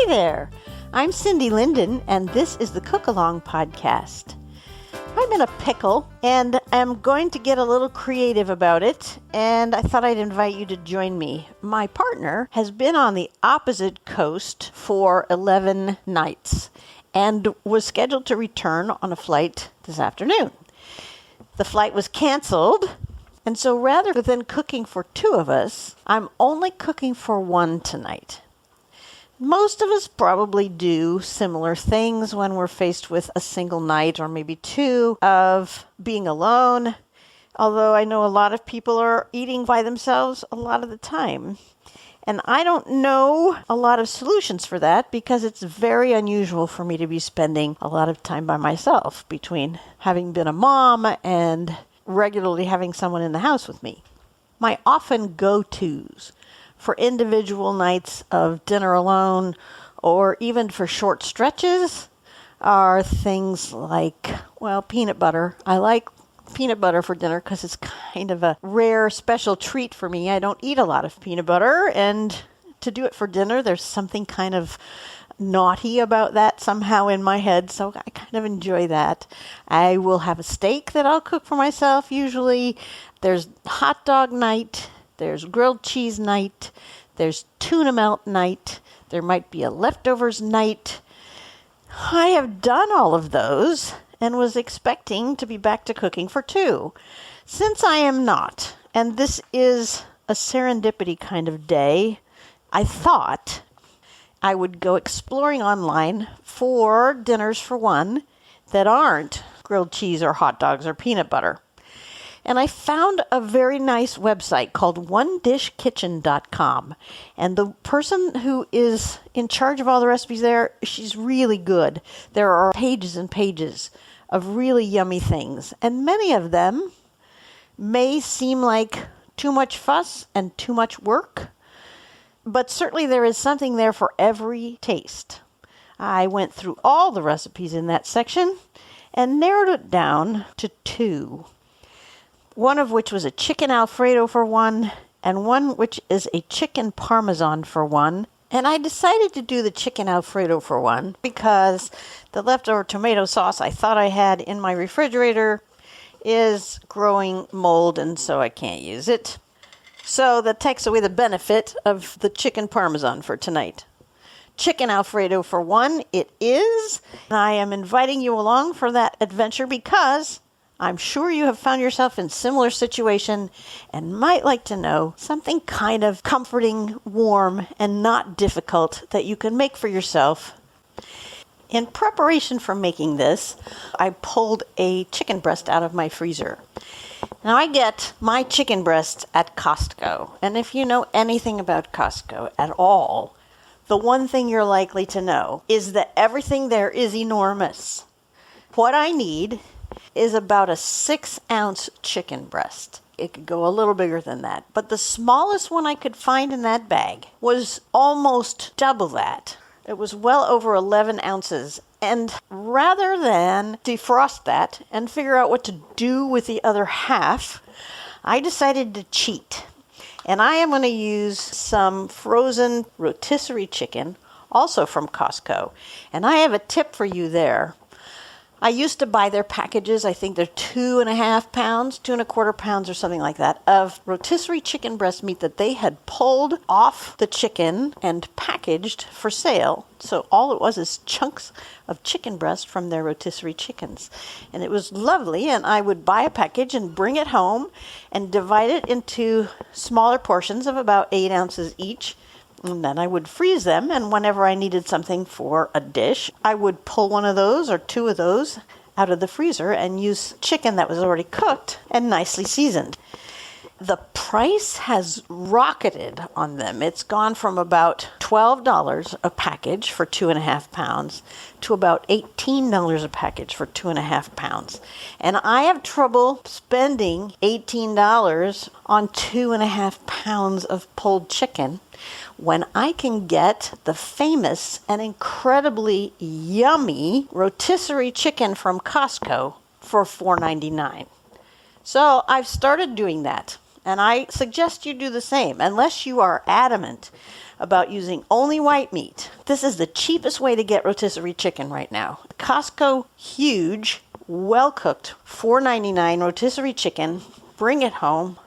Hi there, I'm Cindy Linden, and this is the Cook Along Podcast. I'm in a pickle, and I'm going to get a little creative about it, and I thought I'd invite you to join me. My partner has been on the opposite coast for 11 nights, and was scheduled to return on a flight this afternoon. The flight was canceled, and so rather than cooking for two of us, I'm only cooking for one tonight. Most of us probably do similar things when we're faced with a single night or maybe two of being alone, although I know a lot of people are eating by themselves a lot of the time. And I don't know a lot of solutions for that because it's very unusual for me to be spending a lot of time by myself between having been a mom and regularly having someone in the house with me. My often go-tos for individual nights of dinner alone or even for short stretches are things like, peanut butter. I like peanut butter for dinner because it's kind of a rare special treat for me. I don't eat a lot of peanut butter, and to do it for dinner, there's something kind of naughty about that somehow in my head, so I kind of enjoy that. I will have a steak that I'll cook for myself usually. There's hot dog night. There's grilled cheese night, there's tuna melt night, there might be a leftovers night. I have done all of those and was expecting to be back to cooking for two. Since I am not, and this is a serendipity kind of day, I thought I would go exploring online for dinners for one that aren't grilled cheese or hot dogs or peanut butter. And I found a very nice website called onedishkitchen.com. And the person who is in charge of all the recipes there, she's really good. There are pages and pages of really yummy things. And many of them may seem like too much fuss and too much work. But certainly there is something there for every taste. I went through all the recipes in that section and narrowed it down to two. One of which was a chicken Alfredo for one, and one which is a chicken Parmesan for one. And I decided to do the chicken Alfredo for one because the leftover tomato sauce I thought I had in my refrigerator is growing mold, and so I can't use it. So that takes away the benefit of the chicken Parmesan for tonight. Chicken Alfredo for one it is. And I am inviting you along for that adventure because I'm sure you have found yourself in a similar situation and might like to know something kind of comforting, warm, and not difficult that you can make for yourself. In preparation for making this, I pulled a chicken breast out of my freezer. Now, I get my chicken breast at Costco, and if you know anything about Costco at all, the one thing you're likely to know is that everything there is enormous. What I need is about a 6-ounce chicken breast. It could go a little bigger than that. But the smallest one I could find in that bag was almost double that. It was well over 11 ounces. And rather than defrost that and figure out what to do with the other half, I decided to cheat. And I am going to use some frozen rotisserie chicken, also from Costco. And I have a tip for you there. I used to buy their packages, I think they're 2.5 pounds, 2.25 pounds or something like that, of rotisserie chicken breast meat that they had pulled off the chicken and packaged for sale. So all it was is chunks of chicken breast from their rotisserie chickens. And it was lovely, and I would buy a package and bring it home and divide it into smaller portions of about 8 ounces each. And then I would freeze them, and whenever I needed something for a dish, I would pull one of those or two of those out of the freezer and use chicken that was already cooked and nicely seasoned. The price has rocketed on them. It's gone from about $12 a package for 2.5 pounds to about $18 a package for 2.5 pounds. And I have trouble spending $18 on 2.5 pounds of pulled chicken when I can get the famous and incredibly yummy rotisserie chicken from Costco for $4.99. So I've started doing that, and I suggest you do the same, unless you are adamant about using only white meat. This is the cheapest way to get rotisserie chicken right now. Costco huge, well-cooked, $4.99 rotisserie chicken. Bring it home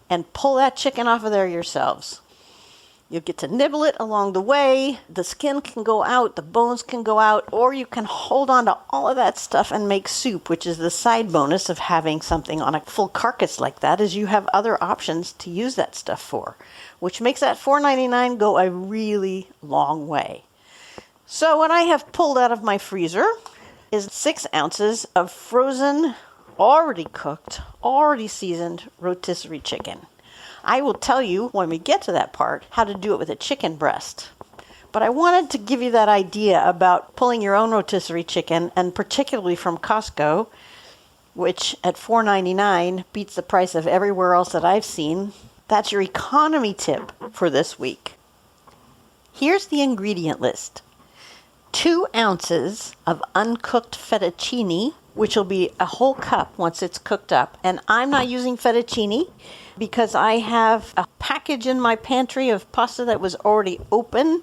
and pull that chicken off of there yourselves. You'll get to nibble it along the way. The skin can go out, the bones can go out, or you can hold on to all of that stuff and make soup, which is the side bonus of having something on a full carcass like that, is you have other options to use that stuff for, which makes that $4.99 go a really long way. So what I have pulled out of my freezer is 6 ounces of frozen, already cooked, already seasoned rotisserie chicken. I will tell you when we get to that part how to do it with a chicken breast. But I wanted to give you that idea about pulling your own rotisserie chicken, and particularly from Costco, which at $4.99 beats the price of everywhere else that I've seen. That's your economy tip for this week. Here's the ingredient list. 2 ounces of uncooked fettuccine, which will be a whole cup once it's cooked up. And I'm not using fettuccine because I have a package in my pantry of pasta that was already open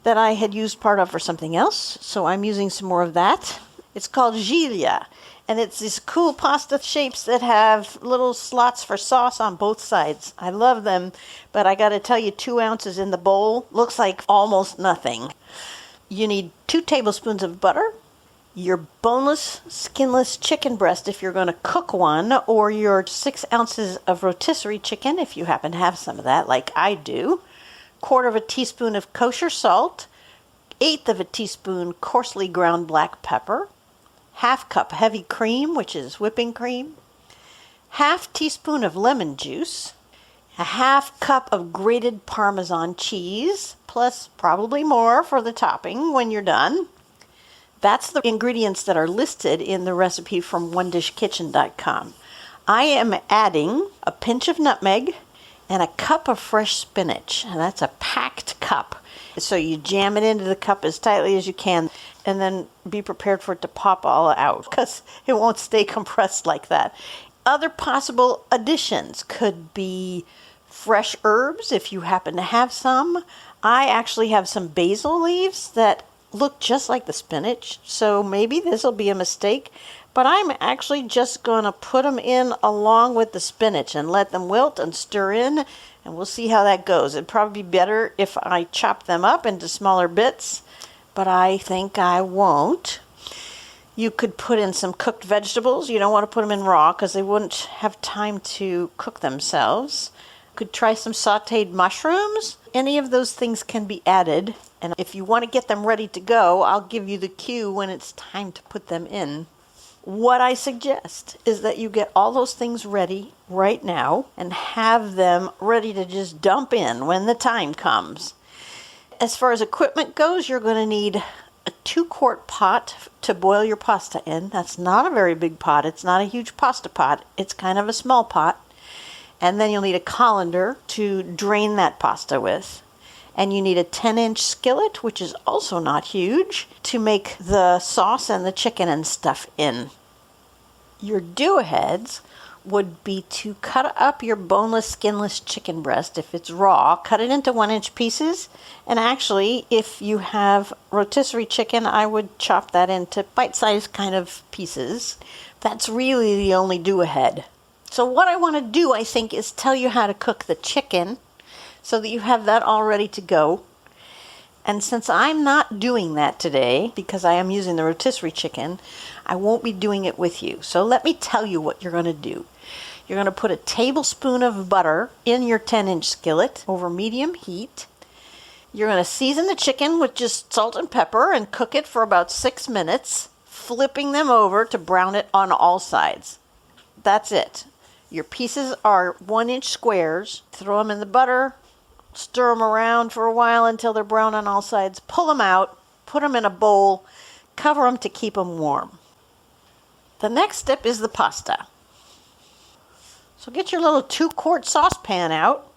that I had used part of for something else. So I'm using some more of that. It's called Giglia. And it's these cool pasta shapes that have little slots for sauce on both sides. I love them, but I got to tell you, 2 ounces in the bowl looks like almost nothing. You need 2 tablespoons of butter, your boneless, skinless chicken breast if you're going to cook one, or your 6 ounces of rotisserie chicken if you happen to have some of that, like I do, 1/4 teaspoon of kosher salt, 1/8 teaspoon coarsely ground black pepper, 1/2 cup heavy cream, which is whipping cream, 1/2 teaspoon of lemon juice, 1/2 cup of grated Parmesan cheese, plus probably more for the topping when you're done. That's the ingredients that are listed in the recipe from onedishkitchen.com. I am adding a pinch of nutmeg and a cup of fresh spinach, and that's a packed cup. So you jam it into the cup as tightly as you can, and then be prepared for it to pop all out because it won't stay compressed like that. Other possible additions could be fresh herbs if you happen to have some. I actually have some basil leaves that look just like the spinach, so maybe this will be a mistake, but I'm actually just going to put them in along with the spinach and let them wilt and stir in, and we'll see how that goes. It'd probably be better if I chop them up into smaller bits, but I think I won't. You could put in some cooked vegetables. You don't want to put them in raw because they wouldn't have time to cook themselves. Could try some sautéed mushrooms. Any of those things can be added. And if you want to get them ready to go, I'll give you the cue when it's time to put them in. What I suggest is that you get all those things ready right now and have them ready to just dump in when the time comes. As far as equipment goes, you're going to need a 2-quart pot to boil your pasta in. That's not a very big pot. It's not a huge pasta pot. It's kind of a small pot. And then you'll need a colander to drain that pasta with. And you need a 10-inch skillet, which is also not huge, to make the sauce and the chicken and stuff in. Your do-aheads would be to cut up your boneless, skinless chicken breast. If it's raw, cut it into 1-inch pieces. And actually, if you have rotisserie chicken, I would chop that into bite-sized kind of pieces. That's really the only do-ahead. So what I want to do, I think, is tell you how to cook the chicken so that you have that all ready to go. And since I'm not doing that today, because I am using the rotisserie chicken, I won't be doing it with you. So let me tell you what you're going to do. You're going to put a tablespoon of butter in your 10-inch skillet over medium heat. You're going to season the chicken with just salt and pepper and cook it for about 6 minutes, flipping them over to brown it on all sides. That's it. Your pieces are 1-inch squares. Throw them in the butter, stir them around for a while until they're brown on all sides. Pull them out, put them in a bowl, cover them to keep them warm. The next step is the pasta. So get your little 2-quart saucepan out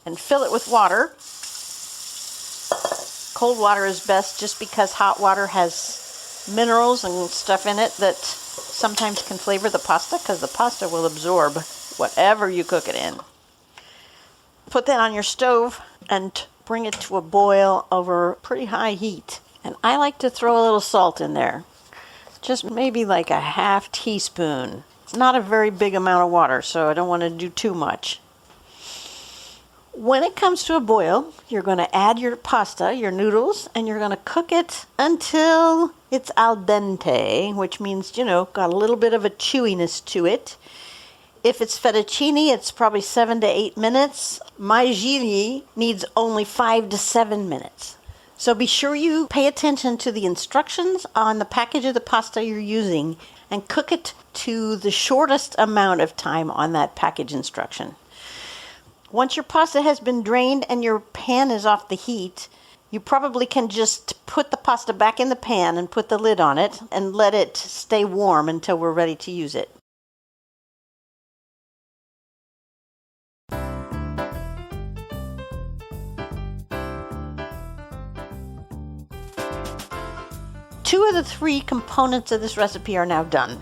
and fill it with water. Cold water is best just because hot water has minerals and stuff in it that sometimes can flavor the pasta because the pasta will absorb whatever you cook it in. Put that on your stove and bring it to a boil over pretty high heat. And I like to throw a little salt in there. Just maybe like a half teaspoon. It's not a very big amount of water, so I don't want to do too much. When it comes to a boil, you're going to add your pasta, your noodles, and you're going to cook it until it's al dente, which means, got a little bit of a chewiness to it. If it's fettuccine, it's probably 7 to 8 minutes. My gigli needs only 5 to 7 minutes. So be sure you pay attention to the instructions on the package of the pasta you're using and cook it to the shortest amount of time on that package instruction. Once your pasta has been drained and your pan is off the heat, you probably can just put the pasta back in the pan and put the lid on it and let it stay warm until we're ready to use it. Two of the 3 components of this recipe are now done.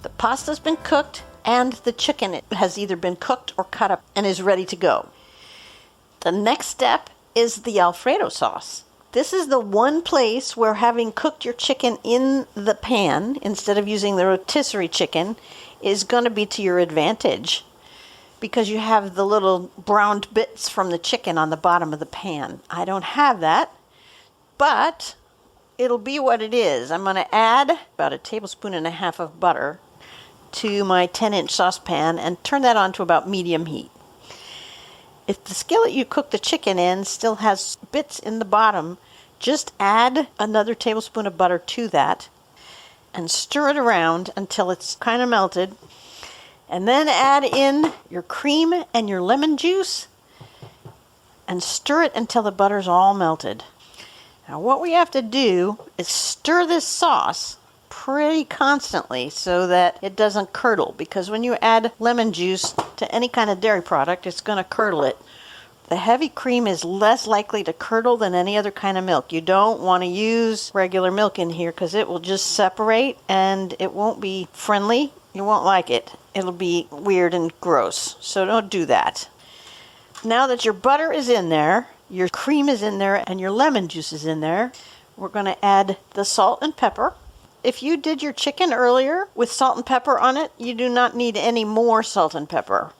The pasta's been cooked and the chicken has either been cooked or cut up and is ready to go. The next step is the Alfredo sauce. This is the one place where having cooked your chicken in the pan instead of using the rotisserie chicken is going to be to your advantage because you have the little browned bits from the chicken on the bottom of the pan. I don't have that, but it'll be what it is. I'm going to add about 1.5 tablespoons of butter to my 10-inch saucepan and turn that on to about medium heat. If the skillet you cook the chicken in still has bits in the bottom, just add another tablespoon of butter to that and stir it around until it's kind of melted. And then add in your cream and your lemon juice and stir it until the butter's all melted. Now what we have to do is stir this sauce pretty constantly so that it doesn't curdle, because when you add lemon juice to any kind of dairy product, it's going to curdle it. The heavy cream is less likely to curdle than any other kind of milk. You don't want to use regular milk in here because it will just separate and it won't be friendly. You won't like it. It'll be weird and gross. So don't do that. Now that your butter is in there, your cream is in there, and your lemon juice is in there, we're going to add the salt and pepper. If you did your chicken earlier with salt and pepper on it, you do not need any more salt and pepper.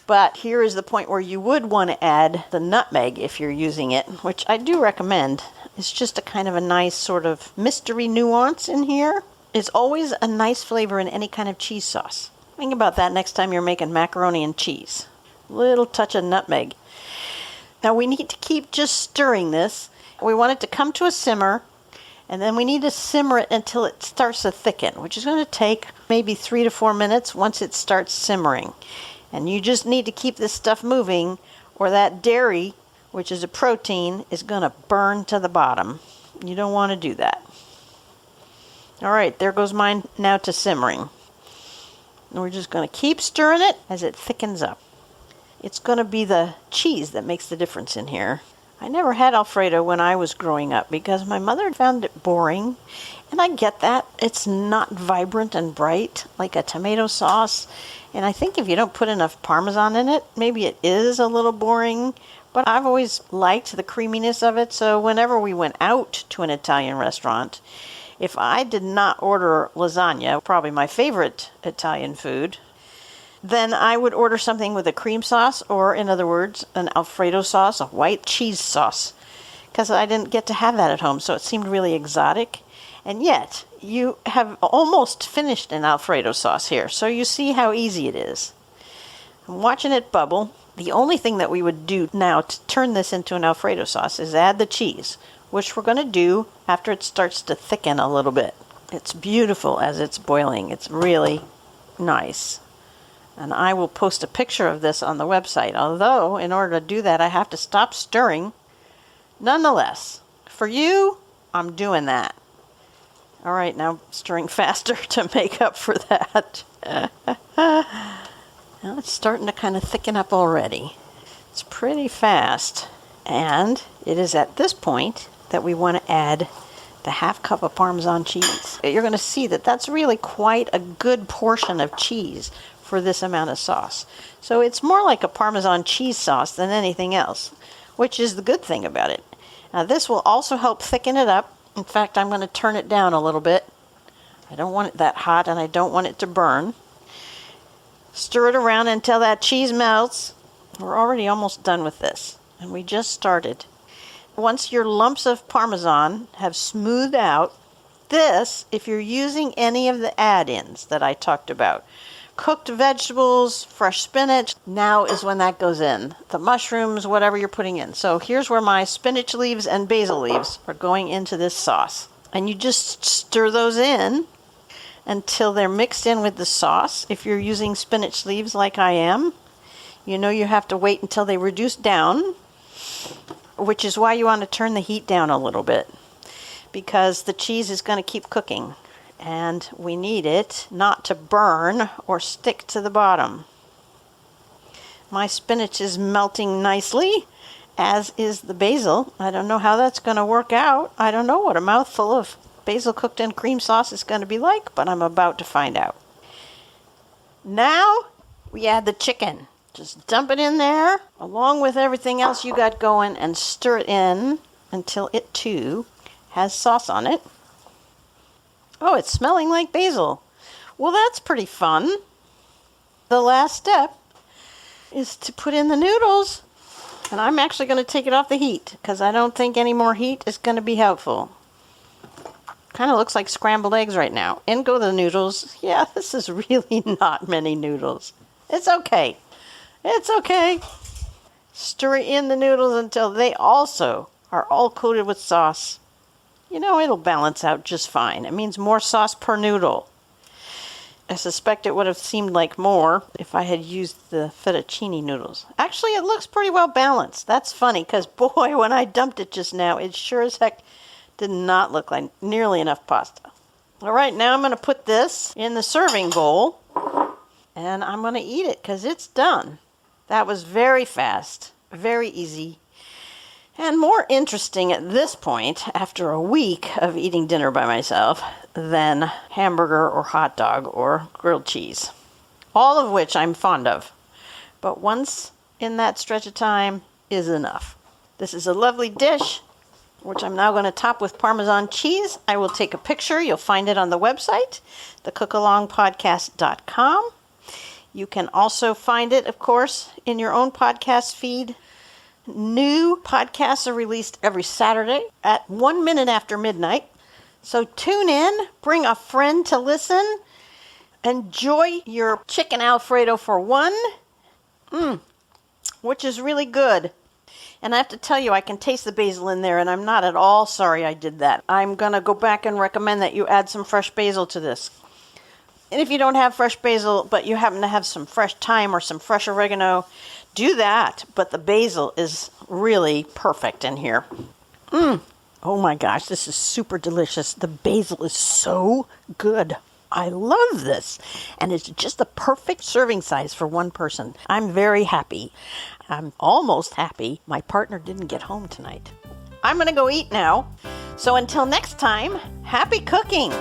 But here is the point where you would want to add the nutmeg if you're using it, which I do recommend. It's just a kind of a nice sort of mystery nuance in here. It's always a nice flavor in any kind of cheese sauce. Think about that next time you're making macaroni and cheese. Little touch of nutmeg. Now we need to keep just stirring this. We want it to come to a simmer, and then we need to simmer it until it starts to thicken, which is going to take maybe 3 to 4 minutes once it starts simmering. And you just need to keep this stuff moving, or that dairy, which is a protein, is going to burn to the bottom. You don't want to do that. All right, there goes mine now to simmering. And we're just going to keep stirring it as it thickens up. It's going to be the cheese that makes the difference in here. I never had Alfredo when I was growing up because my mother found it boring. And I get that. It's not vibrant and bright like a tomato sauce. And I think if you don't put enough Parmesan in it, maybe it is a little boring. But I've always liked the creaminess of it. So whenever we went out to an Italian restaurant, if I did not order lasagna, probably my favorite Italian food, then I would order something with a cream sauce, or in other words, an Alfredo sauce, a white cheese sauce, because I didn't get to have that at home, so it seemed really exotic. And yet, you have almost finished an Alfredo sauce here, so you see how easy it is. I'm watching it bubble. The only thing that we would do now to turn this into an Alfredo sauce is add the cheese, which we're going to do after it starts to thicken a little bit. It's beautiful as it's boiling. It's really nice. And I will post a picture of this on the website, although in order to do that I have to stop stirring. Nonetheless, for you, I'm doing that. All right, now I'm stirring faster to make up for that. Now it's starting to kind of thicken up already. It's pretty fast. And it is at this point that we want to add the 1/2 cup of Parmesan cheese. You're going to see that that's really quite a good portion of cheese for this amount of sauce. So it's more like a Parmesan cheese sauce than anything else, which is the good thing about it. Now this will also help thicken it up. In fact, I'm going to turn it down a little bit. I don't want it that hot and I don't want it to burn. Stir it around until that cheese melts. We're already almost done with this, and we just started. Once your lumps of Parmesan have smoothed out, this, if you're using any of the add-ins that I talked about, cooked vegetables, fresh spinach, now is when that goes in. The mushrooms, whatever you're putting in. So here's where my spinach leaves and basil leaves are going into this sauce. And you just stir those in until they're mixed in with the sauce. If you're using spinach leaves like I am, you know you have to wait until they reduce down, which is why you want to turn the heat down a little bit, because the cheese is going to keep cooking. And we need it not to burn or stick to the bottom. My spinach is melting nicely, as is the basil. I don't know how that's going to work out. I don't know what a mouthful of basil cooked in cream sauce is going to be like, but I'm about to find out. Now we add the chicken. Just dump it in there along with everything else you got going and stir it in until it too has sauce on it. Oh, it's smelling like basil. Well, that's pretty fun. The last step is to put in the noodles. And I'm actually going to take it off the heat because I don't think any more heat is going to be helpful. Kind of looks like scrambled eggs right now. In go the noodles. Yeah, this is really not many noodles. It's okay. It's okay. Stir in the noodles until they also are all coated with sauce. You know, it'll balance out just fine. It means more sauce per noodle. I suspect it would have seemed like more if I had used the fettuccine noodles. Actually, it looks pretty well balanced. That's funny, because boy, when I dumped it just now, it sure as heck did not look like nearly enough pasta. All right, now I'm going to put this in the serving bowl, and I'm going to eat it because it's done. That was very fast, very easy. And more interesting at this point, after a week of eating dinner by myself, than hamburger or hot dog or grilled cheese. All of which I'm fond of. But once in that stretch of time is enough. This is a lovely dish, which I'm now going to top with Parmesan cheese. I will take a picture. You'll find it on the website, thecookalongpodcast.com. You can also find it, of course, in your own podcast feed. New podcasts are released every Saturday at 1 minute after midnight. So tune in, bring a friend to listen, enjoy your chicken Alfredo for one, which is really good. And I have to tell you, I can taste the basil in there, and I'm not at all sorry I did that. I'm going to go back and recommend that you add some fresh basil to this. And if you don't have fresh basil, but you happen to have some fresh thyme or some fresh oregano, do that. But the basil is really perfect in here. Oh my gosh, this is super delicious. The basil is so good. I love this. And it's just the perfect serving size for one person. I'm very happy. I'm almost happy my partner didn't get home tonight. I'm going to go eat now. So until next time, happy cooking.